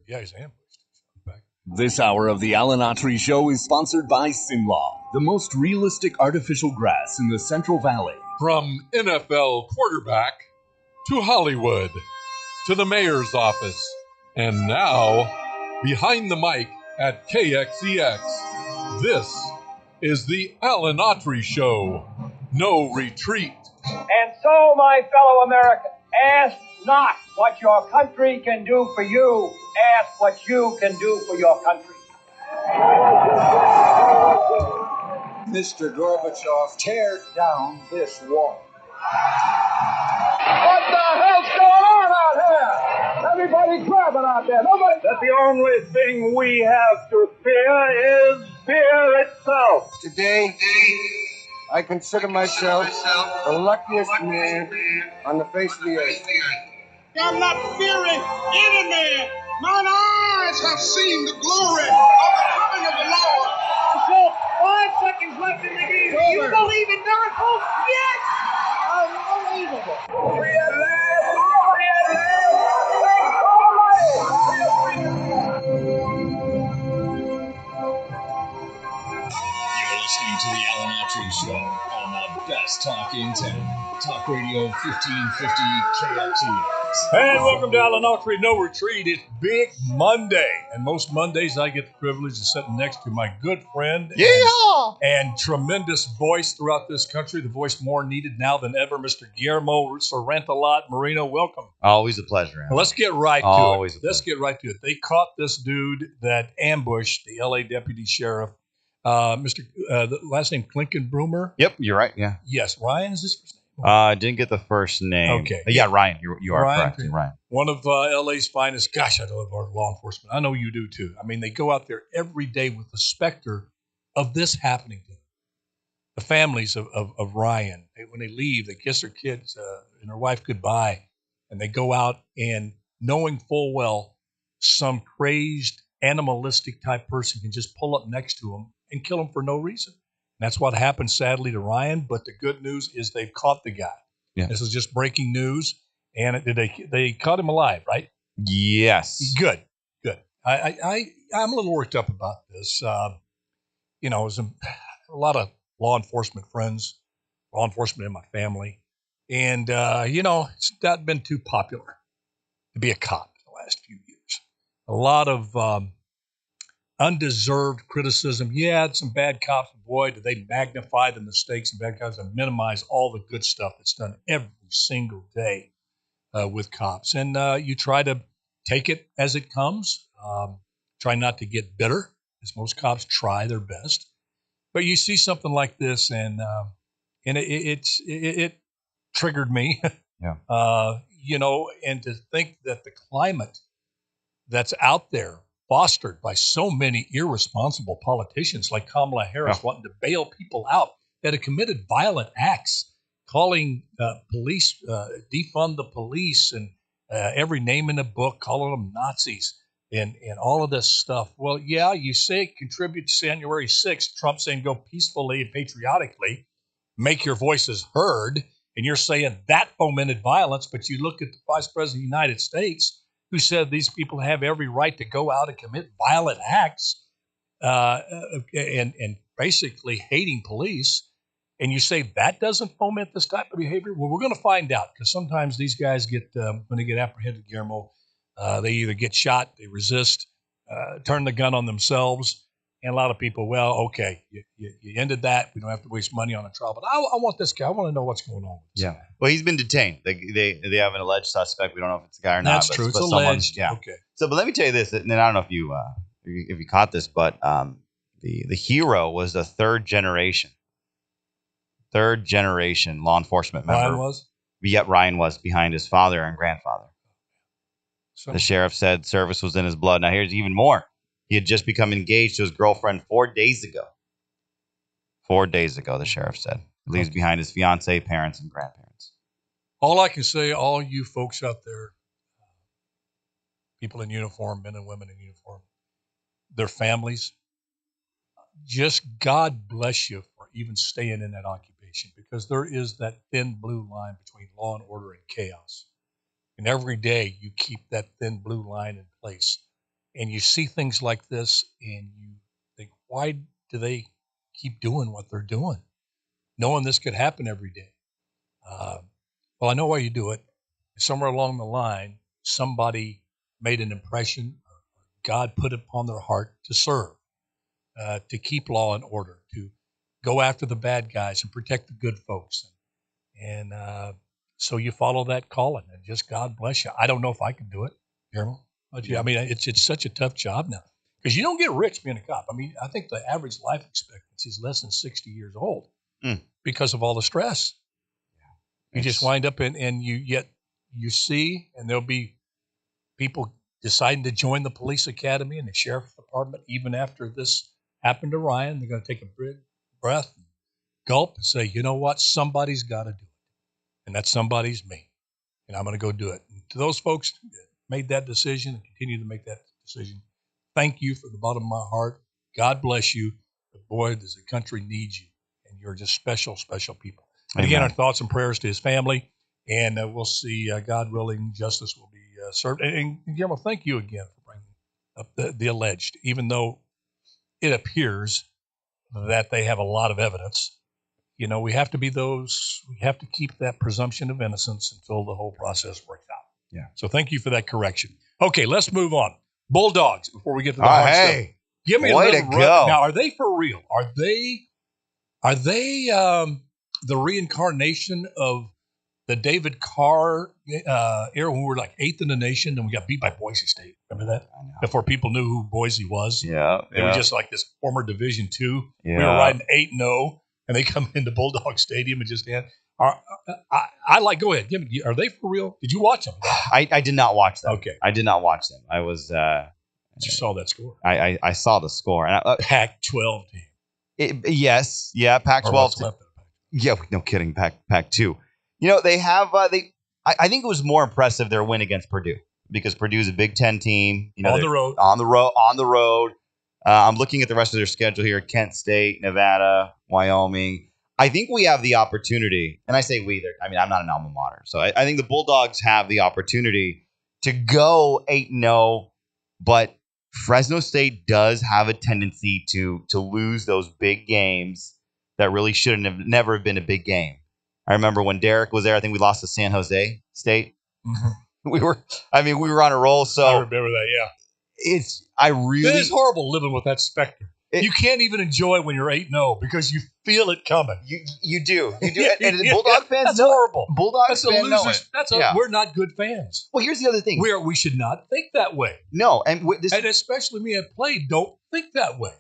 Yeah, he's ambushed. This hour of the Alan Autry Show is sponsored by Sinlaw, the most realistic artificial grass in the Central Valley. From NFL quarterback to Hollywood to the mayor's office, and now behind the mic at KXEX, this is the Alan Autry Show. No retreat. And so, my fellow Americans, ask not what your country can do for you. Ask what you can do for your country. Mr. Gorbachev, tear down this wall. What the hell's going on out here? Everybody grabbing out there. Nobody. That the only thing we have to fear is fear itself. Today, I consider myself the luckiest man on the face of the earth. I'm not fearing any man. Mine eyes have seen the glory of the coming of the Lord. So, 5 seconds left in the game. Do you believe in miracles? Yes! Unbelievable. We are live. We are You're listening to the Alan Autry Show on the best talk in town. Talk Radio 1550 KLTX. And welcome to Alan Autry No Retreat. It's Big Monday. And most Mondays I get the privilege of sitting next to my good friend and tremendous voice throughout this country, the voice more needed now than ever, Mr. Guillermo Sorrento-Lot Moreno. Welcome. Always a pleasure. Well, let's get right to Always it. Let's get right to it. They caught this dude that ambushed the L.A. deputy sheriff, the last name Klinkenbroomer. Yep, you're right. Yeah. Yes, Ryan is his first name. I didn't get the first name. Okay. Yeah, Ryan. You are Ryan, correct. You're Ryan. One of LA's finest. Gosh, I love our law enforcement. I know you do too. I mean, they go out there every day with the specter of this happening to them. The families of Ryan, when they leave, they kiss their kids and their wife goodbye, and they go out and knowing full well some crazed, animalistic type person can just pull up next to them and kill them for no reason. That's what happened, sadly, to Ryan. But the good news is they've caught the guy. Yeah. This is just breaking news. And they caught him alive, right? Yes. Good. I'm a little worked up about this. There's a lot of law enforcement friends, law enforcement in my family. And, it's not been too popular to be a cop in the last few years. A lot of undeserved criticism. Yeah, some bad cops. Boy, do they magnify the mistakes and bad cops and minimize all the good stuff that's done every single day with cops. And you try to take it as it comes. Try not to get bitter, as most cops try their best. But you see something like this, and it triggered me. Yeah. And to think that the climate that's out there, fostered by so many irresponsible politicians like Kamala Harris wanting to bail people out that have committed violent acts, calling police, defund the police, and every name in the book, calling them Nazis and all of this stuff. Well, yeah, you say contribute to January 6th, Trump saying go peacefully and patriotically, make your voices heard, and you're saying that fomented violence, but you look at the Vice President of the United States who said these people have every right to go out and commit violent acts and basically hating police, and you say that doesn't foment this type of behavior? Well, we're going to find out, because sometimes these guys get, when they get apprehended, Guillermo, they either get shot, they resist, turn the gun on themselves, and a lot of people, well, okay, you ended that. We don't have to waste money on a trial. But I want this guy. I want to know what's going on with this guy. Well, he's been detained. They have an alleged suspect. We don't know if it's a guy or not. That's true. It's alleged. Yeah. Okay. So, but let me tell you this, and I don't know if you caught this, but the hero was the third generation law enforcement member. Ryan was? Yet Ryan was behind his father and grandfather. The sheriff said service was in his blood. Now, here's even more. He had just become engaged to his girlfriend 4 days ago. 4 days ago, the sheriff said. He leaves behind his fiancee, parents, and grandparents. All I can say, all you folks out there, people in uniform, men and women in uniform, their families, just God bless you for even staying in that occupation, because there is that thin blue line between law and order and chaos. And every day you keep that thin blue line in place. and you see things like this, and you think, why do they keep doing what they're doing, knowing this could happen every day? Well, I know why you do it. Somewhere along the line, somebody made an impression. God put it upon their heart to serve, to keep law and order, to go after the bad guys and protect the good folks. And so you follow that calling, and just God bless you. I don't know if I can do it, Guillermo. But yeah, I mean, it's such a tough job now because you don't get rich being a cop. I mean, I think the average life expectancy is less than 60 years old because of all the stress. You just wind up and you see, and there'll be people deciding to join the police academy and the sheriff's department even after this happened to Ryan. They're going to take a big breath, gulp, and say, you know what? Somebody's got to do it, and that somebody's me, and I'm going to go do it. And to those folks that made that decision and continue to make that decision, thank you from the bottom of my heart. God bless you. But boy, does the country need you, and you're just special, special people. And again, our thoughts and prayers to his family, and we'll see, God willing, justice will be served. And Guillermo, thank you again for bringing up the alleged, even though it appears that they have a lot of evidence. You know, we have to keep that presumption of innocence until the whole process works out. Yeah. So thank you for that correction. Okay, let's move on. Bulldogs, before we get to the hard stuff. Give me a little run. Now, are they for real? Are they the reincarnation of the David Carr era when we were like 8th in the nation and we got beat by Boise State? Remember that? Before people knew who Boise was. Yeah. They were just like this former Division II. Yeah. We were riding 8-0, and they come into Bulldog Stadium and just had. I like. Go ahead. Are they for real? Did you watch them? I did not watch them. Okay. I did not watch them. I was. You saw that score. I saw the score. And Pac-12 team. Yes. Yeah. Pac-12. Yeah. No kidding. Pac-2. You know, they have. I think it was more impressive their win against Purdue because Purdue's a Big Ten team. You know, on the road. I'm looking at the rest of their schedule here: Kent State, Nevada, Wyoming. I think we have the opportunity, and I say we. I mean, I'm not an alma mater, so I think the Bulldogs have the opportunity to go 8-0, but Fresno State does have a tendency to lose those big games that really never have been a big game. I remember when Derek was there, I think we lost to San Jose State. Mm-hmm. We were on a roll. So I remember that. Yeah, it is horrible living with that specter. You can't even enjoy when you're 8-0 because you feel it coming. You do. And Bulldog fans that's horrible. Bulldog fans know it. We're not good fans. Well, here's the other thing. We should not think that way. No, and especially me at play, don't think that way.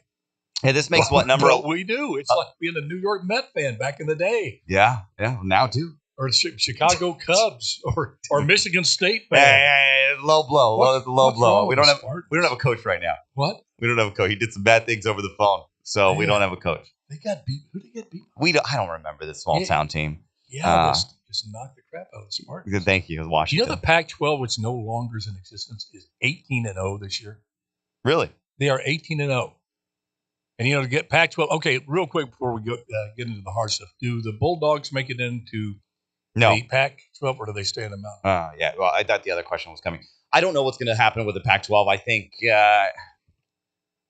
And this makes what number? But we do. It's like being a New York Met fan back in the day. Yeah, now too. Or Chicago Cubs or Michigan State fan. Low blow. Low blow. We don't have a coach right now. What? We don't have a coach. He did some bad things over the phone, so we don't have a coach. They got beat. Who did they get beat? I don't remember the small town team. Yeah, just knocked the crap out of the Spartans. Thank you, Washington. You know the Pac-12, which no longer is in existence, is 18-0 this year. Really? They are 18-0. And to get Pac-12. Okay, real quick before we get into the hard stuff, do the Bulldogs make it into the Pac-12, or do they stay in the Mountain? Yeah. Well, I thought the other question was coming. I don't know what's going to happen with the Pac-12. I think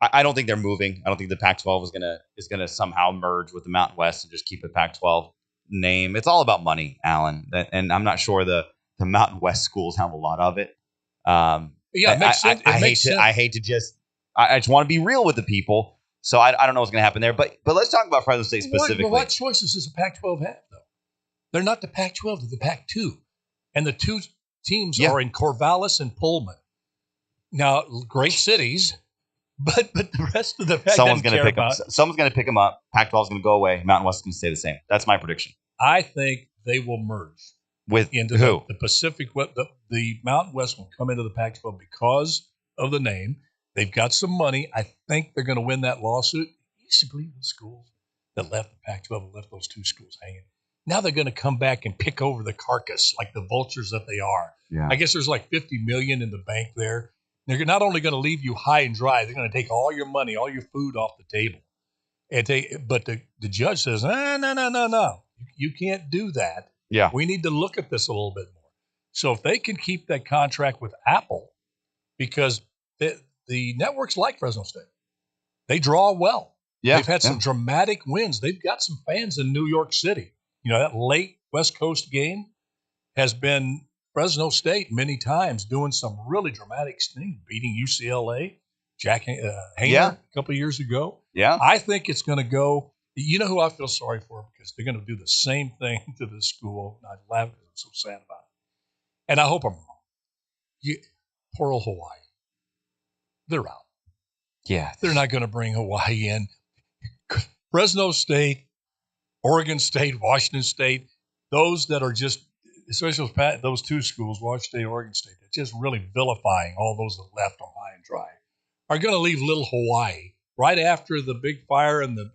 I don't think they're moving. I don't think the Pac-12 is gonna somehow merge with the Mountain West and just keep the Pac-12 name. It's all about money, Alan, and I'm not sure the Mountain West schools have a lot of it. It makes sense. I just want to be real with the people. So I don't know what's going to happen there. But let's talk about Fresno State specifically. What choices does the Pac-12 have, though? They're not the Pac-12, they're the Pac-2. And the two teams are in Corvallis and Pullman. Now, great cities, but the rest of the Pac someone's going to pick them up. Pac-12 is going to go away. Mountain West is going to stay the same. That's my prediction. I think they will merge. Into who? The Pacific. The Mountain West will come into the Pac-12 because of the name. They've got some money. I think they're going to win that lawsuit. You used to believe the schools that left the Pac-12 and left those two schools hanging. Now they're going to come back and pick over the carcass like the vultures that they are. Yeah. I guess there's like $50 million in the bank there. They're not only going to leave you high and dry, they're going to take all your money, all your food off the table. But the judge says, no. You can't do that. Yeah. We need to look at this a little bit more. So if they can keep that contract with Apple, because the networks like Fresno State. They draw well. Yeah, they've had some dramatic wins. They've got some fans in New York City. That late West Coast game has been Fresno State many times doing some really dramatic things, beating UCLA, Jack Hayner a couple of years ago. Yeah. I think it's going to go. You know who I feel sorry for? Because they're going to do the same thing to this school. And I laugh because I'm so sad about it. And I hope I'm wrong. Poor old Hawaii. They're out. Yeah. They're not going to bring Hawaii in. Fresno State, Oregon State, Washington State, those that are just, especially those two schools, Washington State, Oregon State, that's just really vilifying all those that left on high and dry, are going to leave little Hawaii right after the big fire and the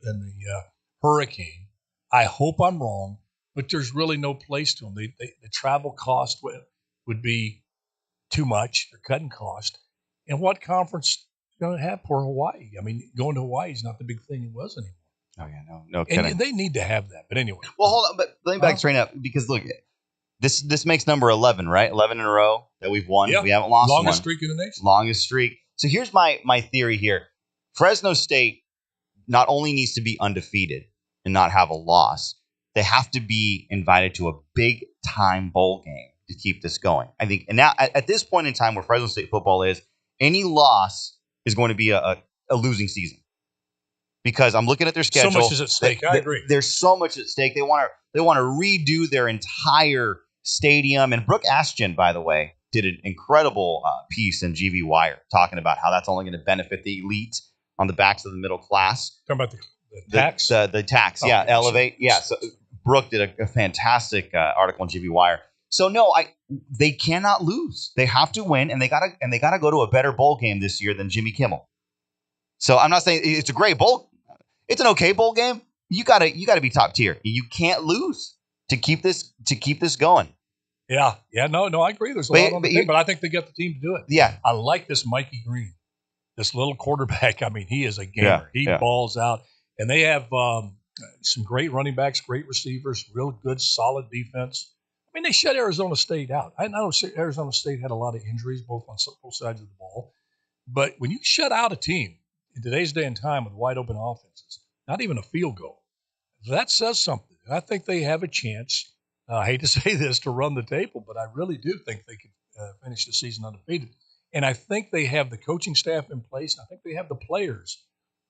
hurricane. I hope I'm wrong, but there's really no place to them. The travel cost would be too much. They're cutting cost. And what conference is going to have poor Hawaii? I mean, going to Hawaii is not the big thing it was anymore. Oh, yeah, no kidding. And they need to have that. But anyway. Well, hold on. But let me back straight up because, look, this makes number 11, right? 11 in a row that we've won. Yep. We haven't lost one. Longest streak in the nation. Longest streak. So here's my theory here. Fresno State not only needs to be undefeated and not have a loss, they have to be invited to a big-time bowl game to keep this going. I think, and now at this point in time where Fresno State football is, any loss is going to be a losing season. Because I'm looking at their schedule. So much is at stake. I agree. There's so much at stake. They want to redo their entire stadium. And Brooke Ashton, by the way, did an incredible piece in GV Wire talking about how that's only going to benefit the elite on the backs of the middle class. Talking about the tax? The tax, yeah. Elevate. Yeah, so Brooke did a fantastic article on GV Wire. So no, they cannot lose. They have to win, and they gotta go to a better bowl game this year than Jimmy Kimmel. So I'm not saying it's a great bowl. It's an okay bowl game. You gotta be top tier. You can't lose to keep this going. Yeah. No, I agree. There's a lot on the team, but I think they got the team to do it. Yeah. I like this Mikey Green, this little quarterback. I mean, he is a gamer. He balls out. And they have some great running backs, great receivers, real good, solid defense. I mean, they shut Arizona State out. I know Arizona State had a lot of injuries, both on both sides of the ball. But when you shut out a team in today's day and time with wide open offenses, not even a field goal, that says something. And I think they have a chance. I hate to say this, to run the table, but I really do think they could finish the season undefeated. And I think they have the coaching staff in place. And I think they have the players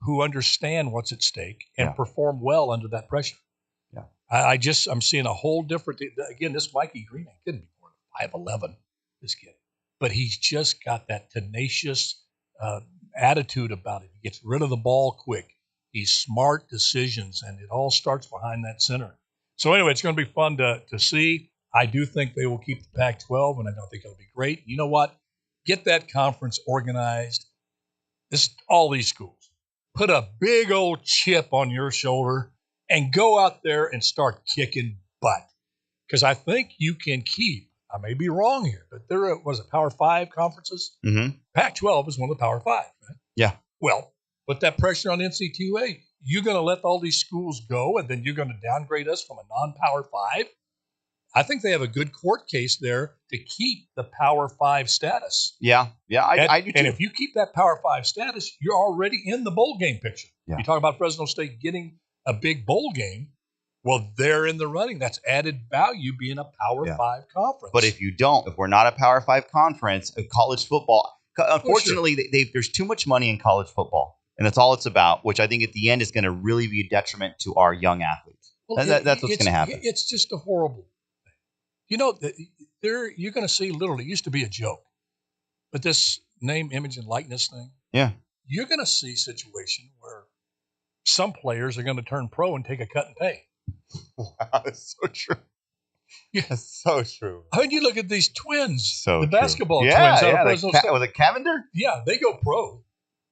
who understand what's at stake and perform well under that pressure. Yeah, I'm seeing a whole different. Again, this Mikey Green couldn't be more than 5'11", this kid, but he's just got that tenacious attitude about it. He gets rid of the ball quick. He's smart decisions, and it all starts behind that center. So anyway, it's going to be fun to see. I do think they will keep the Pac-12, and I don't think it'll be great. You know what? Get that conference organized. All these schools. Put a big old chip on your shoulder and go out there and start kicking butt. Because I think you can keep, I may be wrong here, but there was Power 5 conferences. Mm-hmm. Pac-12 is one of the Power 5. Right? Yeah. Well, put that pressure on NC2A. You're going to let all these schools go, and then you're going to downgrade us from a non-Power 5? I think they have a good court case there to keep the Power 5 status. Yeah, I do too. And if you keep that Power 5 status, you're already in the bowl game picture. Yeah. You talk about Fresno State getting a big bowl game. Well, they're in the running. That's added value being a Power 5 conference. But if we're not a Power 5 conference, college football, unfortunately, there's too much money in college football. And that's all it's about, which I think at the end is going to really be a detriment to our young athletes. Well, that's what's going to happen. It's just a horrible thing. You know, you're going to see literally, it used to be a joke, but this name, image, and likeness thing, you're going to see a situation where some players are going to turn pro and take a cut and pay. Wow, that's so true. Yeah. That's so true. I mean, you look at these twins, the basketball twins out of Fresno State. Was it Cavender? Yeah, they go pro.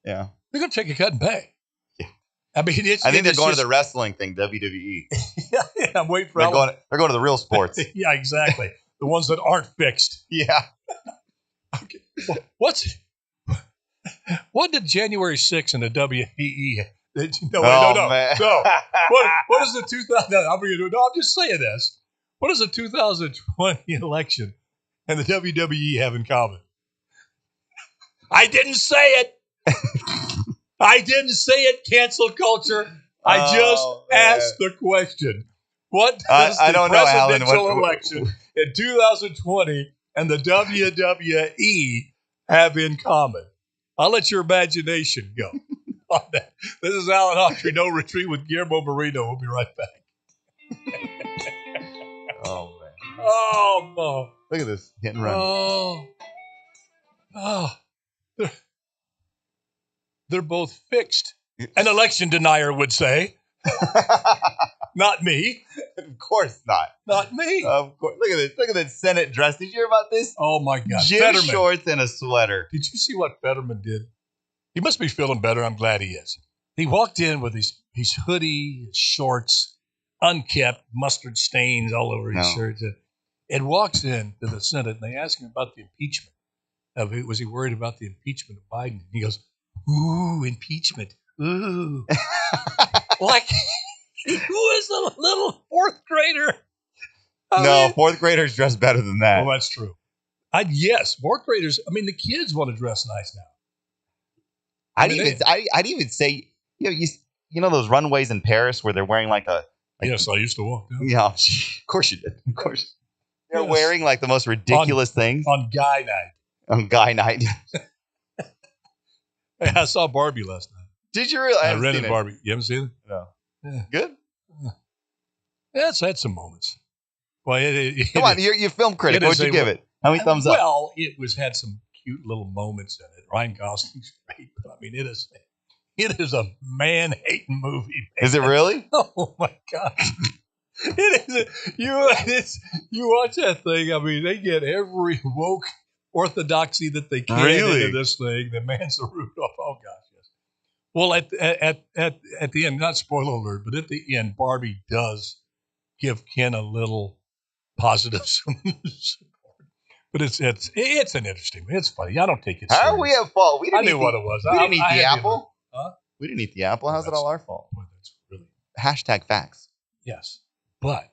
Yeah. They're going to take a cut and pay. Yeah. I mean, I think they're going to the wrestling thing, WWE. Yeah, I'm waiting for they're going to the real sports. Yeah, exactly. The ones that aren't fixed. Yeah. Okay. What did January 6th in the WEE? No. What is the 2000? I'm just saying this. What does the 2020 election and the WWE have in common? I didn't say it. I didn't say it, cancel culture. I just asked the question. What does I the don't know, Alan. presidential election in 2020 and the WWE have in common? I'll let your imagination go on that. This is Alan Autry, No Retreat with Guillermo Moreno. We'll be right back. Oh, man. Oh, Look at this. Hit and run. They're both fixed. An election denier would say. Not me. Of course not. Not me. Of course. Look at this. Look at that Senate dress. Did you hear about this? Oh, my God. Gym Fetterman. shorts and a sweater. Did you see what Fetterman did? He must be feeling better. I'm glad he is. He walked in with his hoodie, his shorts, unkept, mustard stains all over his shirt, and walks into the Senate, and they ask him about the impeachment. Was he worried about the impeachment of Biden? He goes, ooh, impeachment. Ooh. Like, who is a little fourth grader? Fourth graders dress better than that. Well, that's true. Yes, fourth graders. I mean, the kids want to dress nice now. I'd even say, you know those runways in Paris where they're wearing yes, I used to walk down. Yeah, of course you did. Of course. They're wearing like the most ridiculous things. On guy night. On guy night. Hey, I saw Barbie last night. Did you really? I rented Barbie. You haven't seen it? No. Yeah. Good? Yeah, it's had some moments. Well, come on, you're a film critic. What'd you give it? How many thumbs up? Well, it had some cute little moments in it. Ryan Gosling's great, but I mean, it is a man-hating movie. Man. Is it really? Oh my gosh. It is. You watch that thing. I mean, they get every woke orthodoxy that they can into this thing. The man's the root of. Oh gosh, yes. Well, at the end, not spoiler alert, but at the end, Barbie does give Ken a little positive support. But it's an interesting. It's funny. I don't take it serious. How are we at fault? I knew what it was. We didn't eat the apple. Huh? We didn't eat the apple. How's it all our fault? Boy, that's really #facts. Yes, but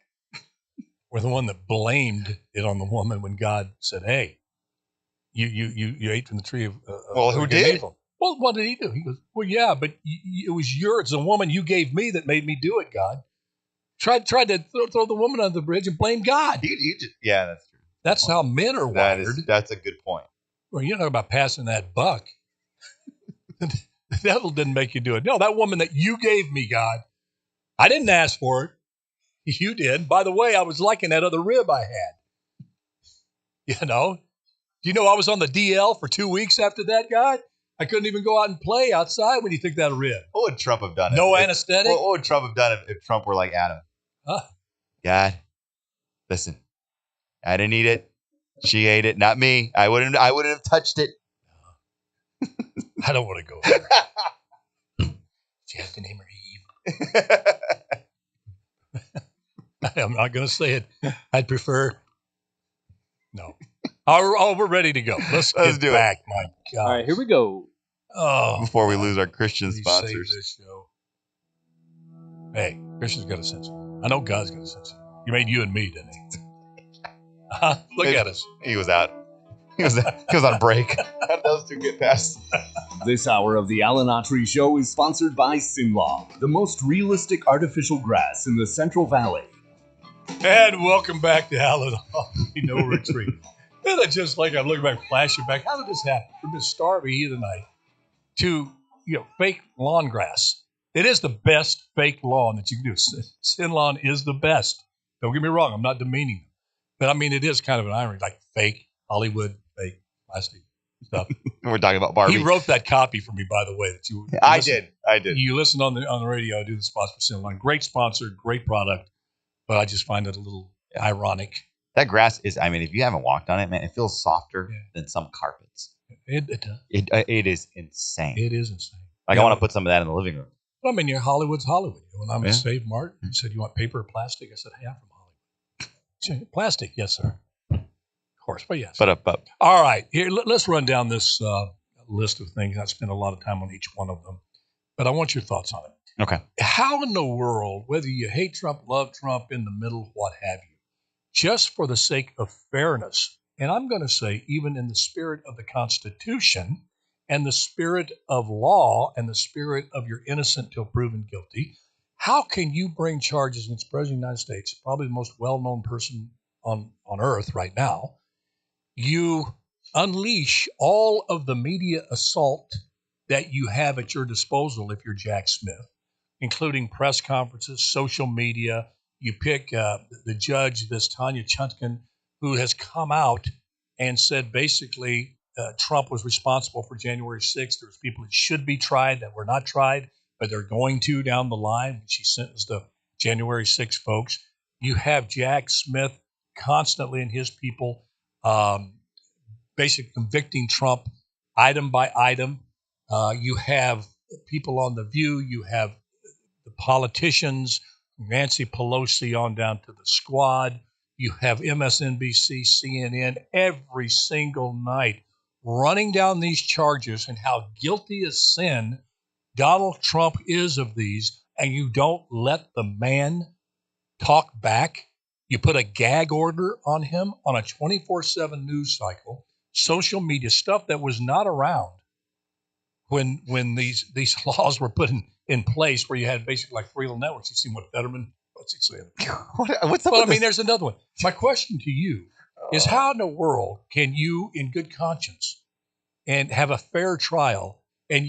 we're the one that blamed it on the woman when God said, "Hey, you ate from the tree of." Well, who did? Evil. Well, what did he do? He goes, "Well, yeah, but it was yours. The woman you gave me that made me do it. God tried to throw the woman under the bridge and blame God." Yeah, that's true. That's how men are wired. That's a good point. Well, you're talking about passing that buck. The devil didn't make you do it. No, that woman that you gave me, God, I didn't ask for it. You did. By the way, I was liking that other rib I had. You know? Do you know I was on the DL for 2 weeks after that, God? I couldn't even go out and play outside when you took that rib. What would Trump have done? No anesthetic? What would Trump have done if Trump were like Adam? Huh? God, listen, I didn't eat it. She ate it, not me. I wouldn't have touched it. I don't want to go there. She has to name her Eve. I'm not going to say it. I'd prefer. No. Oh, we're ready to go. Let's get back. My God. All right, here we go. Oh, before we lose our Christian sponsors. This show. Hey, Christian's got a sense of humor. I know God's got a sense of humor. He made you and me, didn't he? Look at us. He was out. He was on break. How did those two get past? This hour of the Alan Autry Show is sponsored by Sinlaw, the most realistic artificial grass in the Central Valley. And welcome back to Alan Autry No Retreat. And it's just like I'm looking back, flashing back. How did this happen? From this starry heat of the night to fake lawn grass. It is the best fake lawn that you can do. Sin lawn is the best. Don't get me wrong. I'm not demeaning them. But I mean, it is kind of an irony, like fake Hollywood, fake plastic stuff. We're talking about Barbie. He wrote that copy for me, by the way. That you I did. You listened on the radio. I do the spots for Sinline. Great sponsor, great product. But I just find it a little ironic. That grass is, I mean, if you haven't walked on it, man, it feels softer than some carpets. It does. It is insane. It is insane. Like, I want to put some of that in the living room. I mean, Hollywood's Hollywood. When I'm at Save Mart, you said, you want paper or plastic? I said, hey, I'm from Hollywood. Plastic, yes, sir. Of course, but yes. But all right, here, let's run down this list of things. I spent a lot of time on each one of them, but I want your thoughts on it. Okay. How in the world, whether you hate Trump, love Trump, in the middle, what have you, just for the sake of fairness, and I'm going to say even in the spirit of the Constitution and the spirit of law and the spirit of you're innocent till proven guilty, how can you bring charges against the President of the United States, probably the most well-known person on earth right now? You unleash all of the media assault that you have at your disposal if you're Jack Smith, including press conferences, social media. You pick the judge, this Tanya Chutkan, who has come out and said basically Trump was responsible for January 6th. There's people that should be tried that were not tried, but they're going to down the line. She sentenced the January 6th folks. You have Jack Smith constantly and his people basically convicting Trump item by item. You have people on The View. You have the politicians, Nancy Pelosi on down to the squad. You have MSNBC, CNN every single night running down these charges and how guilty as sin Donald Trump is of these, and you don't let the man talk back. You put a gag order on him on a 24/7 news cycle, social media stuff that was not around when these laws were put in place, where you had basically like three little networks. You see what Fetterman, what's he saying? What's up? Well, with I mean, this? there's another one. My question to you is, how in the world can you, in good conscience, and have a fair trial, and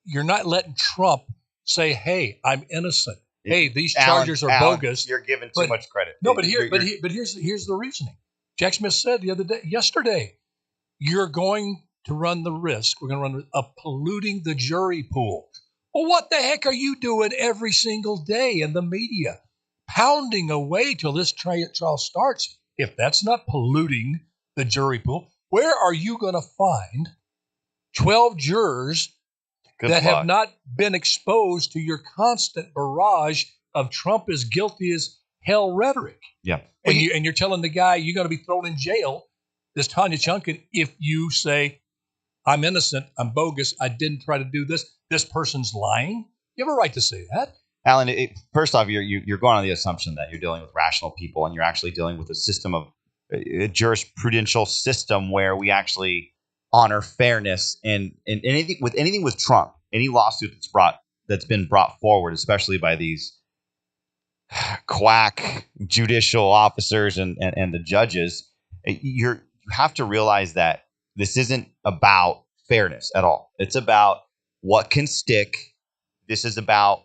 you're not letting Trump say, "Hey, I'm innocent. Hey, these charges are bogus." You're giving too much credit. No, but here's the reasoning. Jack Smith said yesterday, you're going to run the risk. We're going to run of polluting the jury pool. Well, what the heck are you doing every single day in the media, pounding away till this trial starts? If that's not polluting the jury pool, where are you going to find 12 jurors that have not been exposed to your constant barrage of Trump is guilty as hell rhetoric? Yeah. And you're telling the guy you're going to be thrown in jail, this Tanya Chutkan, if you say, I'm innocent, I'm bogus, I didn't try to do this, this person's lying. You have a right to say that. Alan, first off, you're going on the assumption that you're dealing with rational people, and you're actually dealing with a system of a jurisprudential system where we actually honor fairness. And anything with Trump, any lawsuit that's been brought forward, especially by these quack judicial officers and the judges, you have to realize that this isn't about fairness at all. It's about what can stick. This is about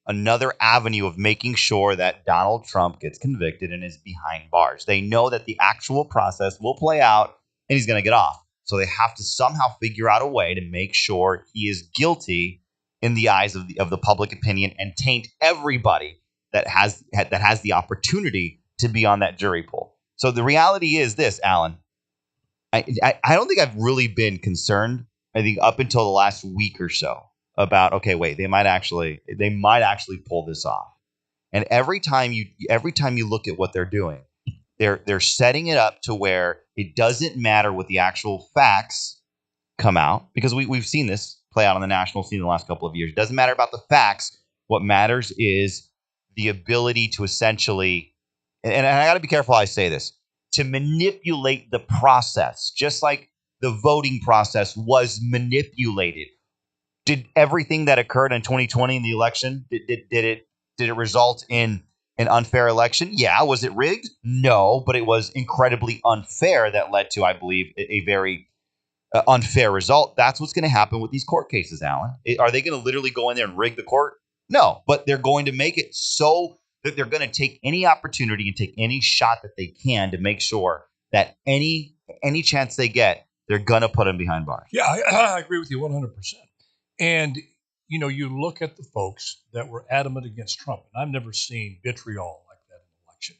another avenue of making sure that Donald Trump gets convicted and is behind bars. They know that the actual process will play out and he's going to get off. So they have to somehow figure out a way to make sure he is guilty in the eyes of the public opinion and taint everybody that has the opportunity to be on that jury pool. So the reality is this, Alan. I don't think I've really been concerned, I think, up until the last week or so about, okay, wait, they might actually pull this off. And every time you look at what they're doing, they're setting it up to where it doesn't matter what the actual facts come out, because we've seen this play out on the national scene in the last couple of years. It doesn't matter about the facts. What matters is the ability to essentially, and I got to be careful how I say this, to manipulate the process, just like the voting process was manipulated. Did everything that occurred in 2020 in the election, did it result in an unfair election? Yeah. Was it rigged? No, but it was incredibly unfair that led to, I believe, a very unfair result. That's what's going to happen with these court cases, Alan. Are they going to literally go in there and rig the court? No, but they're going to make it so that they're going to take any opportunity and take any shot that they can to make sure that any chance they get, they're going to put them behind bars. Yeah, I agree with you 100%. And, you look at the folks that were adamant against Trump, and I've never seen vitriol like that in an election.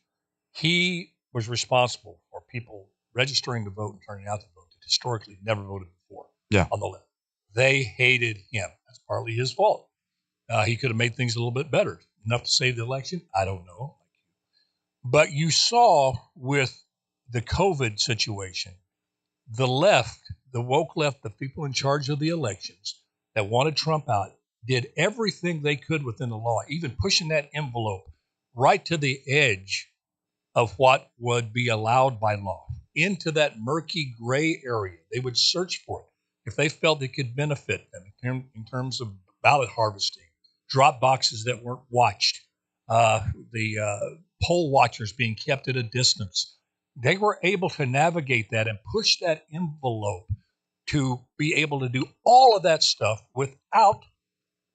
He was responsible for people registering to vote and turning out to vote that historically never voted before on the left. They hated him. That's partly his fault. He could have made things a little bit better. Enough to save the election? I don't know. But you saw with the COVID situation, the left, the woke left, the people in charge of the elections that wanted Trump out, did everything they could within the law, even pushing that envelope right to the edge of what would be allowed by law, into that murky gray area. They would search for it. if they felt it could benefit them in terms of ballot harvesting, drop boxes that weren't watched, the poll watchers being kept at a distance, they were able to navigate that and push that envelope to be able to do all of that stuff without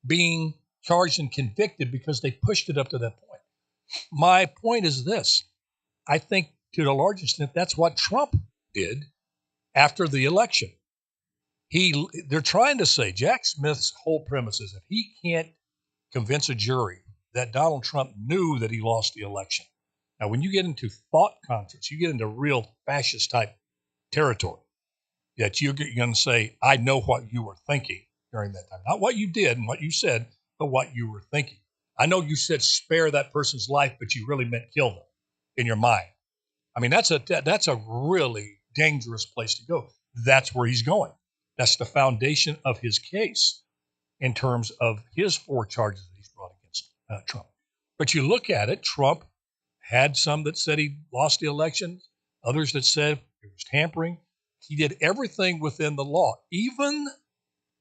being charged and convicted because they pushed it up to that point. My point is this. I think to the large extent, that's what Trump did after the election. They're trying to say Jack Smith's whole premise is if he can't convince a jury that Donald Trump knew that he lost the election. Now, when you get into thought concerts, you get into real fascist type territory that you're going to say, I know what you were thinking during that time. Not what you did and what you said, but what you were thinking. I know you said spare that person's life, but you really meant kill them in your mind. I mean, that's a really dangerous place to go. That's where he's going. That's the foundation of his case in terms of his 4 charges that he's brought against Trump. But you look at it, Trump had some that said he lost the election, others that said it was tampering. He did everything within the law, even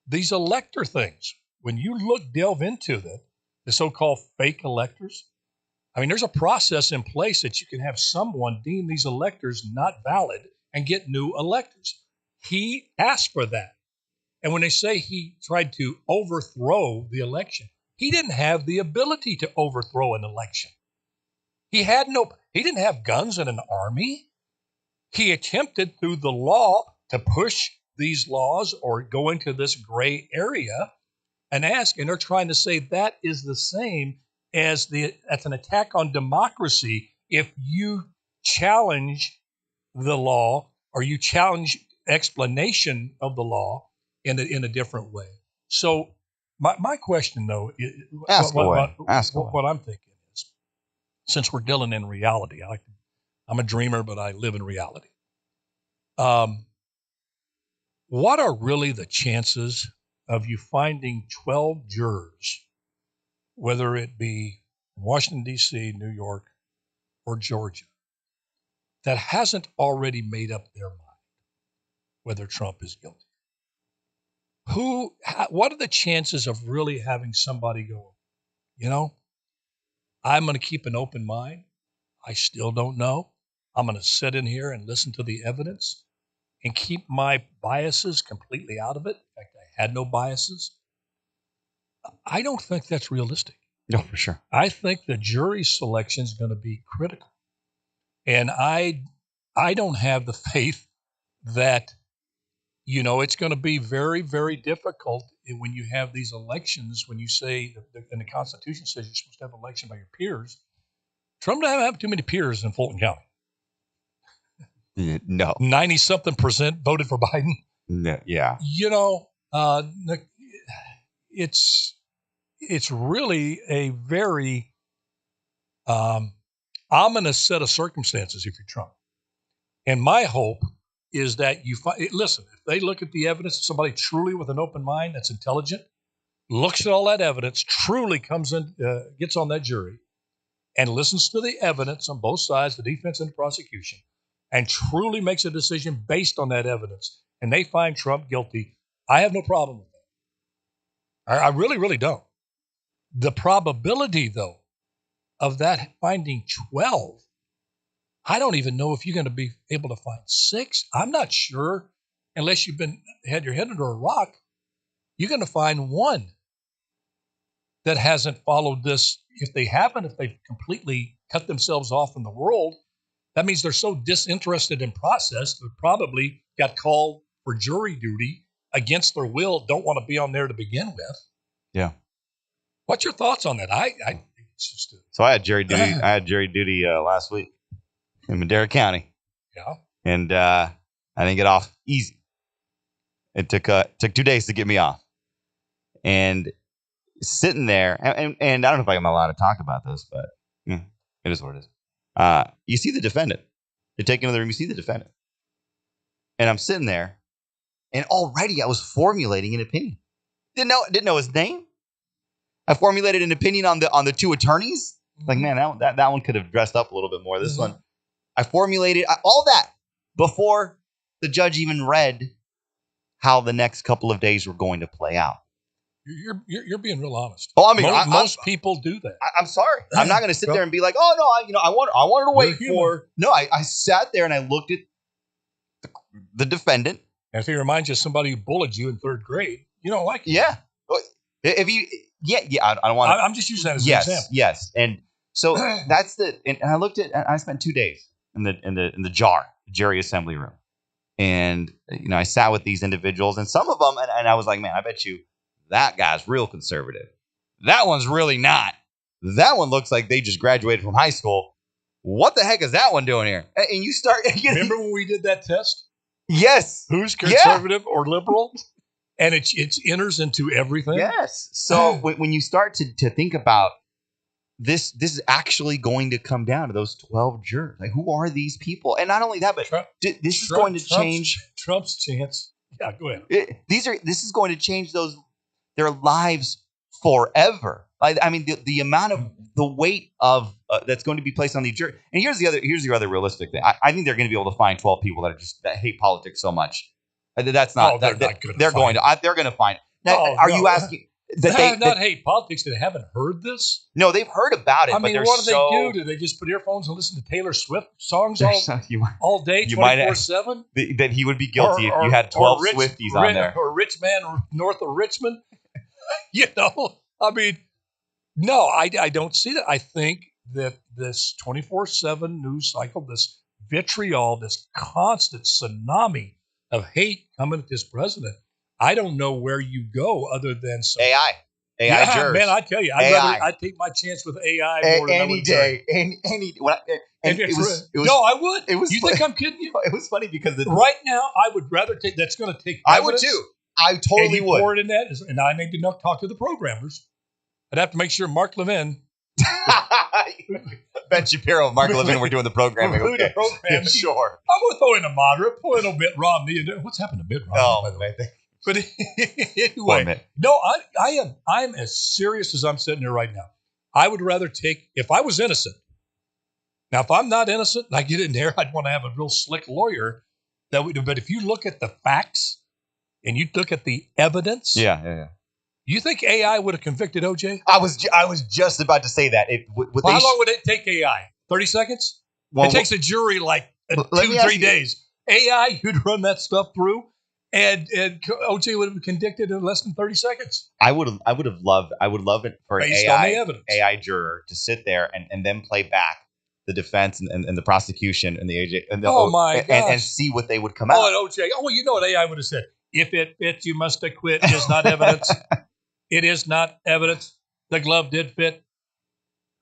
these elector things. When you delve into the so-called fake electors, I mean, there's a process in place that you can have someone deem these electors not valid and get new electors. He asked for that. And when they say he tried to overthrow the election, he didn't have the ability to overthrow an election. He didn't have guns and an army. He attempted through the law to push these laws or go into this gray area and they're trying to say that is the same as that's an attack on democracy if you challenge the law or you challenge explanation of the law in a different way. So my question though, what I'm thinking is, since we're dealing in reality, I'm a dreamer, but I live in reality. What are really the chances of you finding 12 jurors, whether it be Washington, D.C., New York, or Georgia, that hasn't already made up their mind whether Trump is guilty? What are the chances of really having somebody go, I'm going to keep an open mind. I still don't know. I'm going to sit in here and listen to the evidence and keep my biases completely out of it. In fact, I had no biases. I don't think that's realistic. No, for sure. I think the jury selection is going to be critical. And I don't have the faith that, it's going to be very, very difficult when you have these elections, when you say, and the Constitution says you're supposed to have an election by your peers. Trump doesn't have too many peers in Fulton County. No. 90-something% voted for Biden. No, yeah. It's really a very ominous set of circumstances if you're Trump. And my hope is that listen, if they look at the evidence, somebody truly with an open mind that's intelligent, looks at all that evidence, truly comes in, gets on that jury, and listens to the evidence on both sides, the defense and the prosecution, and truly makes a decision based on that evidence, and they find Trump guilty, I have no problem with that. I really, really don't. The probability, though, of that finding 12, I don't even know if you're going to be able to find 6. I'm not sure, unless you've had your head under a rock, you're going to find 1 that hasn't followed this. If they haven't, if they've completely cut themselves off from the world, that means they're so disinterested in process, they probably got called for jury duty against their will, don't want to be on there to begin with. Yeah. What's your thoughts on that? So I had jury duty. I had jury duty last week in Madera County. Yeah. And I didn't get off easy. It took 2 days to get me off. And sitting there, and I don't know if I'm allowed to talk about this, but it is what it is. You see the defendant. You take him to the room. You see the defendant. And I'm sitting there, and already I was formulating an opinion. Didn't know his name. I formulated an opinion on the 2 attorneys. Like, man, that one could have dressed up a little bit more. This one, I formulated all that before the judge even read how the next couple of days were going to play out. You're being real honest. Oh, I mean, most people do that. I'm sorry. I'm not going to sit there and be like, oh no, I wanted to wait for. No, I sat there and I looked at the defendant. And if he reminds you of somebody who bullied you in third grade, you don't like it. Yeah. If you, I don't want to. I'm just using that as an example. Yes. And so that's and I looked at, I spent 2 days in the jury assembly room. And, I sat with these individuals and some of them, and I was like, man, I bet you that guy's real conservative. That one's really not. That one looks like they just graduated from high school. What the heck is that one doing here? And you start. Remember when we did that test? Yes. Who's conservative or liberal? And it enters into everything. Yes. So when you start to think about this is actually going to come down to those 12 jurors. Like, who are these people? And not only that, but this is going to change Trump's chance. Yeah, go ahead. This is going to change their lives forever. I mean, the amount of the weight of that's going to be placed on the jury. And here's the other realistic thing. I think they're going to be able to find 12 people that hate politics so much. That's not. They're going to find. Now, are you asking? That hate politics that haven't heard this? No, they've heard about it. I mean, what do they do? Do they just put earphones and listen to Taylor Swift songs all day, 24/7? That he would be guilty if you had 12 Swifties on there. Or a rich man north of Richmond. I mean, no, I don't see that. I think that this 24/7 news cycle, this vitriol, this constant tsunami of hate coming at this president, I don't know where you go other than some AI jurors. Man, I tell you, I'd take my chance with AI more than any day. No, I would. You think I'm kidding you? It was funny because right now I would rather take. That's going to take. I would too. I totally would. Pour it in that, and I need to talk to the programmers. I'd have to make sure Mark Levin. Ben Shapiro and Mark Levin were doing the programming. Okay. Sure. I'm going to throw in a moderate, pull in a Mitt Romney. What's happened to Mitt Romney, by the way? But anyway, no, I'm as serious as I'm sitting here right now. I would rather take, if I was innocent. Now, if I'm not innocent and I get in there, I'd want to have a real slick lawyer. But if you look at the facts and you look at the evidence. Yeah. You think AI would have convicted OJ? I was just about to say that. How long would it take AI? 30 seconds? It takes a jury like 2-3 days. AI, you'd run that stuff through, and OJ would have been convicted in less than 30 seconds. I would love it for an AI juror to sit there and then play back the defense and the prosecution and the AJ and see what they would come out. Oh, and OJ. Oh, well, you know what AI would have said. If it fits, you must acquit. It is not evidence. It is not evidence. The glove did fit.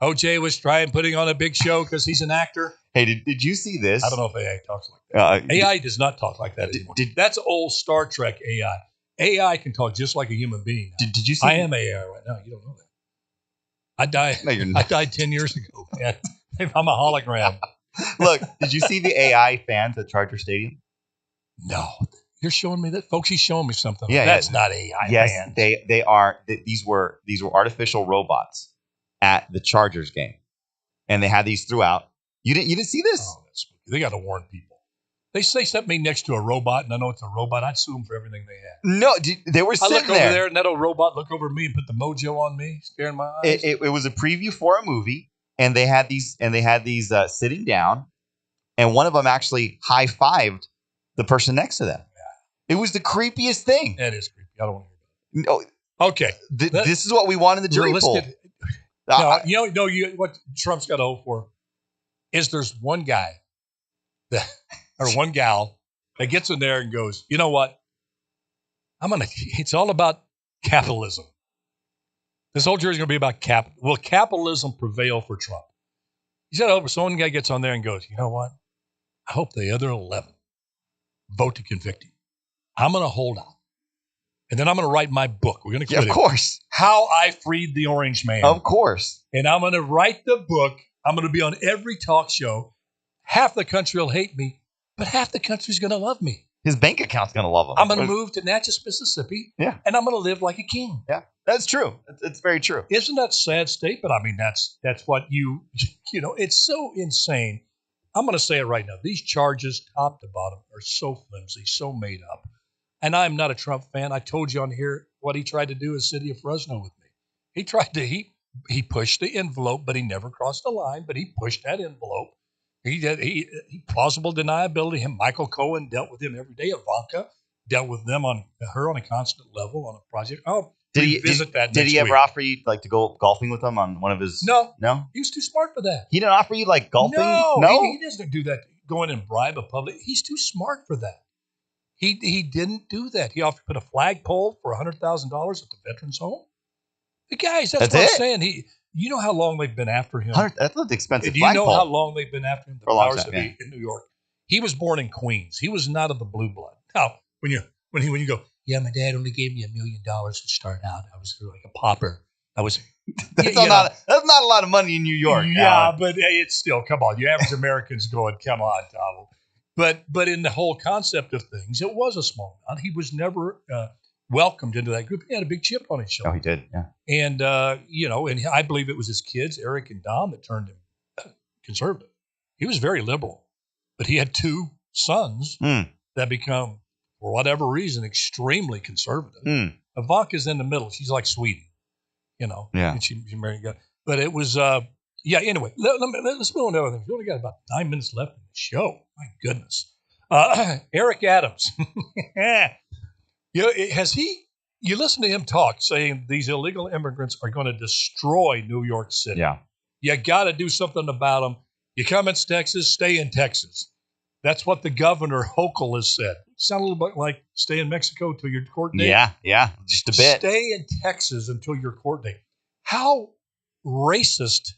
OJ was putting on a big show because he's an actor. Hey, did you see this? I don't know if AI talks like that. AI does not talk like that anymore. That's old Star Trek AI. AI can talk just like a human being. Did you see? I am AI right now. You don't know that. I died. No, you're not. I died 10 years ago, man. I'm a hologram. Look, did you see the AI fans at Charger Stadium? No. You're showing me that, folks. He's showing me something. Yeah, that's not AI. Yes, fans. They are. These were artificial robots at the Chargers game, and they had these throughout. You didn't see this? Oh, that's spooky. They got to warn people. They set me next to a robot, and I know it's a robot. I'd sue them for everything they had. No, they were sitting there. I look over there, and that old robot look over me and put the mojo on me, staring my eyes. It was a preview for a movie, and they had these sitting down, and one of them actually high-fived the person next to them. It was the creepiest thing. That is creepy. I don't want to hear about it. No. Okay. This is what we want in the jury pool. What Trump's got to hope for is there's one guy or one gal that gets in there and goes, you know what? It's all about capitalism. This whole jury is going to be about will capitalism prevail for Trump? He's got to hope so one guy gets on there and goes, you know what? I hope the other 11 vote to convict him. I'm going to hold out. And then I'm going to write my book. We're going to quit of course. How I Freed the Orange Man. Of course. And I'm going to write the book. I'm going to be on every talk show. Half the country will hate me, but half the country's going to love me. His bank account's going to love him. I'm going to move to Natchez, Mississippi. Yeah. And I'm going to live like a king. Yeah. That's true. It's very true. Isn't that a sad state? But I mean, that's what it's so insane. I'm going to say it right now. These charges, top to bottom, are so flimsy, so made up. and I'm not a Trump fan. I told you on here what he tried to do in the city of Fresno with me. He pushed the envelope, but he never crossed the line, but he pushed that envelope. He plausible deniability. Him, Michael Cohen dealt with him every day. Ivanka dealt with her on a constant level on a project. Did he ever offer you like to go golfing with him on one of his? No. No? He was too smart for that. He didn't offer you like golfing? No? He doesn't do that. Go in and bribe a public. He's too smart for that. He didn't do that. He offered to put a flagpole for $100,000 at the Veterans Home. The guys, that's what I'm saying. You know how long they've been after him? That's an expensive flagpole. Do you know how long they've been after him? The powers that be in New York. He was born in Queens. He was not of the blue blood. Now, when you go, yeah, my dad only gave me $1 million to start out. I was like a pauper. That's not a lot of money in New York. Yeah, but it's still, come on. You average Americans going, come on, Donald. But in the whole concept of things, it was a small amount. He was never welcomed into that group. He had a big chip on his shoulder. Oh, he did, yeah. And, and I believe it was his kids, Eric and Don, that turned him conservative. He was very liberal, but he had two sons that become, for whatever reason, extremely conservative. Ivanka's in the middle. She's like Sweden, Yeah. And she married a guy. But it was, anyway, let's move on to other things. We only got about 9 minutes left in the show. My goodness. Eric Adams. You listen to him talk saying these illegal immigrants are going to destroy New York City. Yeah. You got to do something about them. You come in Texas, stay in Texas. That's what the governor Hochul has said. Sound a little bit like stay in Mexico till your court date. Yeah, just a bit. Stay in Texas until your court date. How racist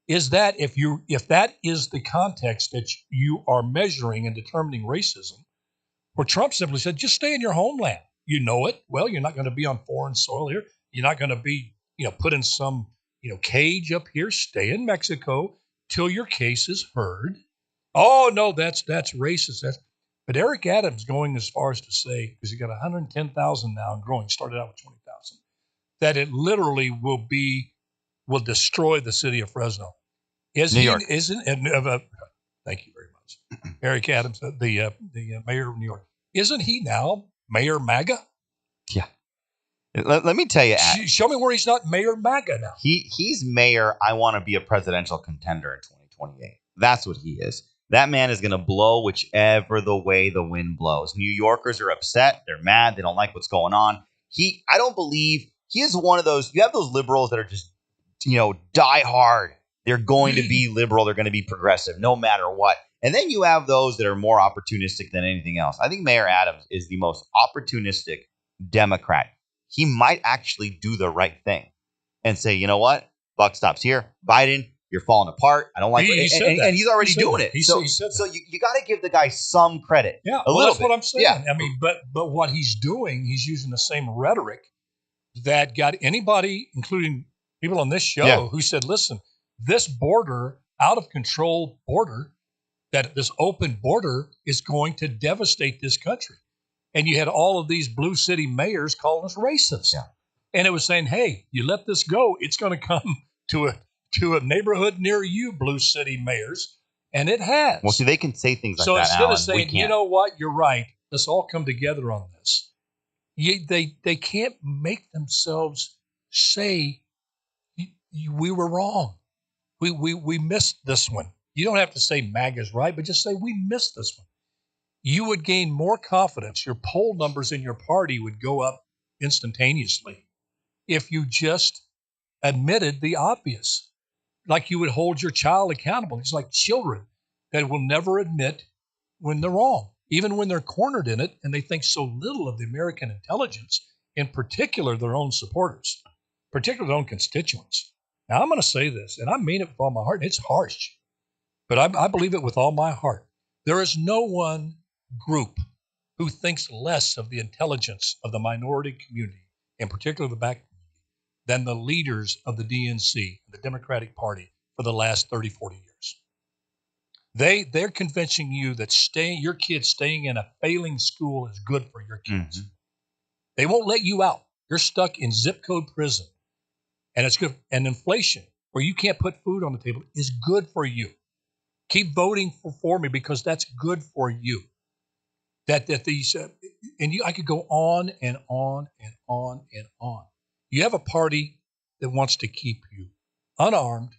is that if that is the context that you are measuring and determining racism, where Trump simply said, just stay in your homeland. You know it. Well, you're not going to be on foreign soil here. You're not going to be, put in some, cage up here. Stay in Mexico till your case is heard. Oh, no, that's racist. But Eric Adams going as far as to say, because he got 110,000 now and growing, started out with 20,000, that it literally will destroy the city of Fresno. Thank you very much. Eric Adams, the mayor of New York. Isn't he now Mayor MAGA? Yeah. Let me tell you. Show me where he's not Mayor MAGA now. He's mayor. I want to be a presidential contender in 2028. That's what he is. That man is going to blow whichever the way the wind blows. New Yorkers are upset. They're mad. They don't like what's going on. I don't believe he is one of those. You have those liberals that are just, die hard. They're going to be liberal. They're going to be progressive no matter what. And then you have those that are more opportunistic than anything else. I think Mayor Adams is the most opportunistic Democrat. He might actually do the right thing and say, you know what? Buck stops here. Biden, you're falling apart. I don't like it. And he's already doing it. So you got to give the guy some credit. Yeah, that's what I'm saying. Yeah. I mean, but what he's doing, he's using the same rhetoric that got anybody, including people on this show, who said, listen, this border, out of control border, that this open border is going to devastate this country. And you had all of these blue city mayors calling us racist. Yeah. And it was saying, hey, you let this go, it's going to come to a neighborhood near you, blue city mayors. And it has. Well, see, they can say things like so that. So instead of saying, you know what, you're right, let's all come together on this. They can't make themselves say, we were wrong. We missed this one. You don't have to say MAGA's right, but just say we missed this one. You would gain more confidence. Your poll numbers in your party would go up instantaneously if you just admitted the obvious. Like you would hold your child accountable. It's like children that will never admit when they're wrong, even when they're cornered in it and they think so little of the American intelligence, in particular their own supporters, particularly their own constituents. Now, I'm going to say this, and I mean it with all my heart, and it's harsh, but I believe it with all my heart. There is no one group who thinks less of the intelligence of the minority community, in particular the black community, than the leaders of the DNC, the Democratic Party, for the last 30, 40 years. They're convincing you that your kids staying in a failing school is good for your kids. Mm-hmm. They won't let you out. You're stuck in zip code prison. And it's good. And inflation, where you can't put food on the table, is good for you. Keep voting for me because that's good for you. That these I could go on and on and on and on. You have a party that wants to keep you unarmed,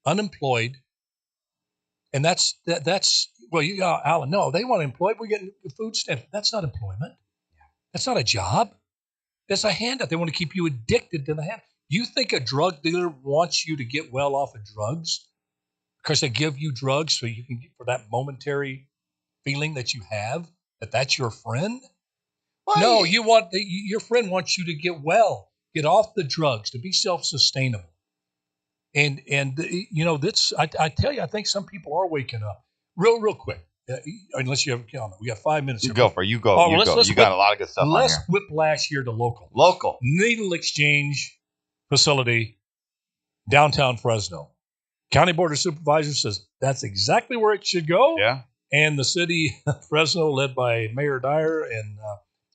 unemployed, and that's well, Alan. No, they want employed. We're getting food stamps. That's not employment. That's not a job. That's a handout. They want to keep you addicted to the hand. You think a drug dealer wants you to get well off of drugs because they give you drugs so you can get for that momentary feeling that you have that that's your friend? Well, No, your friend wants you to get well, get off the drugs, to be self-sustainable. And that's I tell you, I think some people are waking up real quick. Unless you have a comment, we got 5 minutes. You here. go for it. You go. Oh, you let's go. let's You got a lot of good stuff on Let's here. whiplash here to local. Local. Needle exchange facility, downtown Fresno. County Board of Supervisors says that's exactly where it should go. Yeah. And the city of Fresno, led by Mayor Dyer and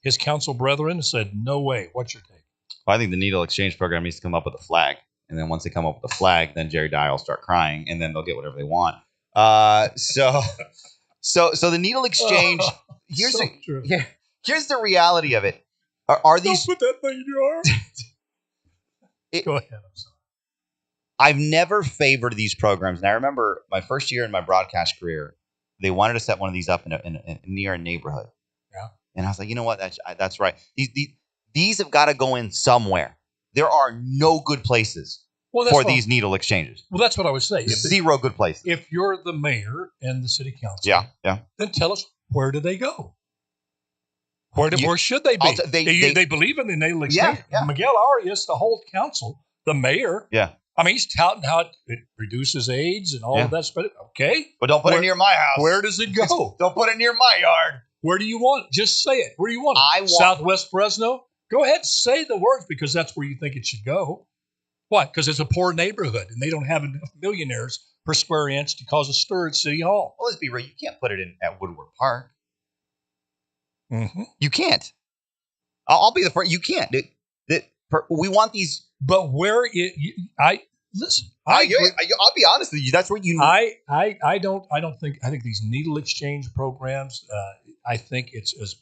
his council brethren, said, no way. What's your take? Well, I think the needle exchange program needs to come up with a flag. And then once they come up with a flag, then Jerry Dyer will start crying, and then they'll get whatever they want. So the needle exchange, here's the reality of it. Are these... Don't put that thing in your arm. Go ahead. I'm sorry. I've never favored these programs. And I remember my first year in my broadcast career, they wanted to set one of these up near a neighborhood. Yeah. And I was like, you know what? That's right. These have got to go in somewhere. There are no good places for these needle exchanges. Well, that's what I would say. Zero good places. If you're the mayor and the city council, yeah, then tell us, where do they go? Where should they be? They believe in the needle exchange. Yeah. Miguel Arias, the whole council, the mayor. Yeah. I mean, he's touting how it reduces AIDS and all of that stuff. Okay. But don't put it near my house. Where does it go? Don't put it near my yard. Where do you want it? Just say it. Where do you want it? Southwest Fresno? Go ahead, say the words, because that's where you think it should go. What? Because it's a poor neighborhood and they don't have enough millionaires per square inch to cause a stir at City Hall. Well, let's be real. You can't put it at Woodward Park. Mm-hmm. You can't. I'll be the first. You can't. We want these. But where listen. I'll be honest with you. That's where you. I think these needle exchange programs. I think it's as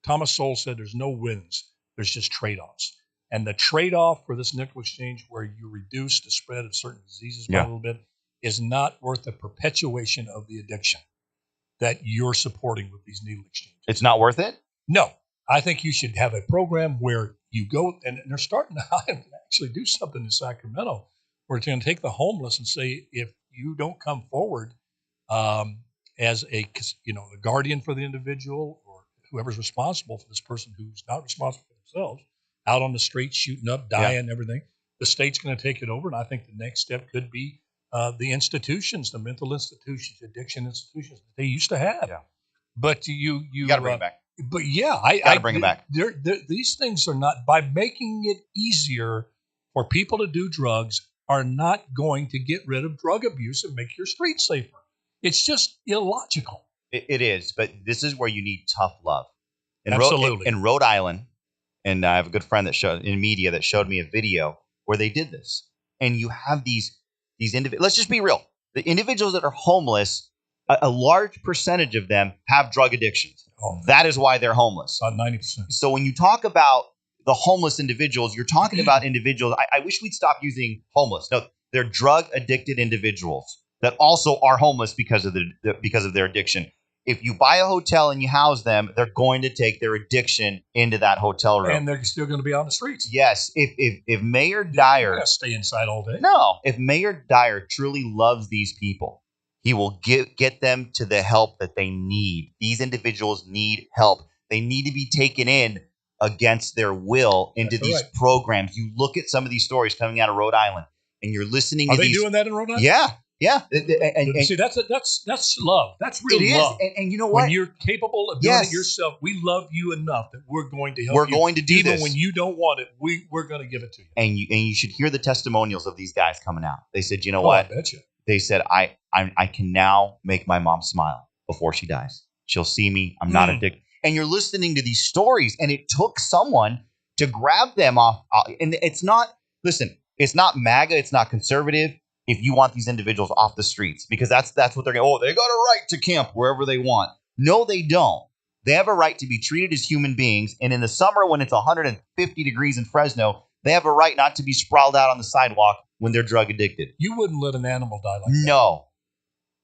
Thomas Sowell said. There's no wins. There's just trade-offs. And the trade-off for this needle exchange, where you reduce the spread of certain diseases by a little bit, is not worth the perpetuation of the addiction that you're supporting with these needle exchanges. It's not worth it? No. I think you should have a program where you go, and they're starting to actually do something in Sacramento, where it's going to take the homeless and say, if you don't come forward as a guardian for the individual or whoever's responsible for this person who's not responsible for themselves, out on the street shooting up, dying, and everything, the state's going to take it over. And I think the next step could be the institutions, the mental institutions, addiction institutions that they used to have. Yeah. But you got to bring it back. But yeah, got to bring it back. These things are not, by making it easier for people to do drugs, are not going to get rid of drug abuse and make your streets safer. It's just illogical. It is, but this is where you need tough love. Absolutely. In Rhode Island, and I have a good friend that showed me a video where they did this. And you have these individuals. Let's just be real. The individuals that are homeless, a large percentage of them have drug addictions. Oh, that is why they're homeless. About 90%. So when you talk about the homeless individuals, you're talking about individuals. I wish we'd stop using homeless. No, they're drug addicted individuals that also are homeless because of their addiction. If you buy a hotel and you house them, they're going to take their addiction into that hotel room, and they're still going to be on the streets. Yes, if Mayor Dyer stay inside all day. No, if Mayor Dyer truly loves these people, he will get them to the help that they need. These individuals need help. They need to be taken in against their will into these programs. You look at some of these stories coming out of Rhode Island, and you're listening to these. Are they doing that in Rhode Island? Yeah. And see, that's love. That's real love. And you know what? When you're capable of doing it yourself, we love you enough that we're going to help you. We're going to do even this. When you don't want it, we're going to give it to you. And you should hear the testimonials of these guys coming out. They said, you know what? I bet you. They said, I can now make my mom smile before she dies. She'll see me. I'm not addicted. And you're listening to these stories, and it took someone to grab them off. And it's not MAGA. It's not conservative. If you want these individuals off the streets, because that's what they're going. Oh, they got a right to camp wherever they want. No, they don't. They have a right to be treated as human beings. And in the summer, when it's 150 degrees in Fresno, they have a right not to be sprawled out on the sidewalk when they're drug addicted. You wouldn't let an animal die like that. No,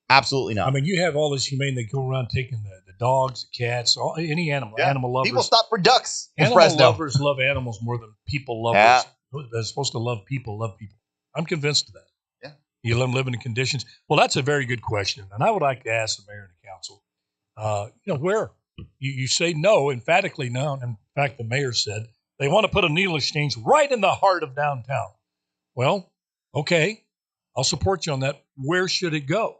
absolutely not. I mean, you have all this humane. They go around taking the dogs, the cats, any animal, animal lovers. People stop for ducks in Animal Fresno. lovers love animals more than people love us. They're supposed to love people. I'm convinced of that. Yeah. You let them live in conditions. Well, that's a very good question. And I would like to ask the mayor and the council, where you say no, emphatically no. In fact, the mayor said they want to put a needle exchange right in the heart of downtown. Well, okay, I'll support you on that. Where should it go?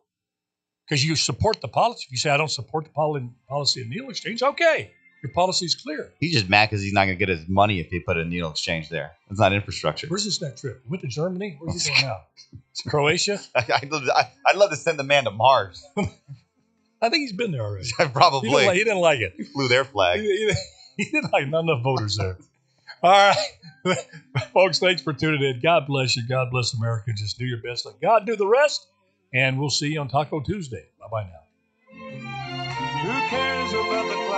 Because you support the policy. If you say, I don't support the policy of needle exchange, okay, your policy is clear. He's just mad because he's not going to get his money if they put a needle exchange there. It's not infrastructure. Where's this next trip? Went to Germany? Where's he going now? Croatia? I'd love to send the man to Mars. I think he's been there already. Probably. He didn't like it. He flew their flag. He didn't like not enough voters there. All right. Folks, thanks for tuning in. God bless you. God bless America. Just do your best. Let God do the rest. And we'll see you on Taco Tuesday. Bye-bye now. Who cares about the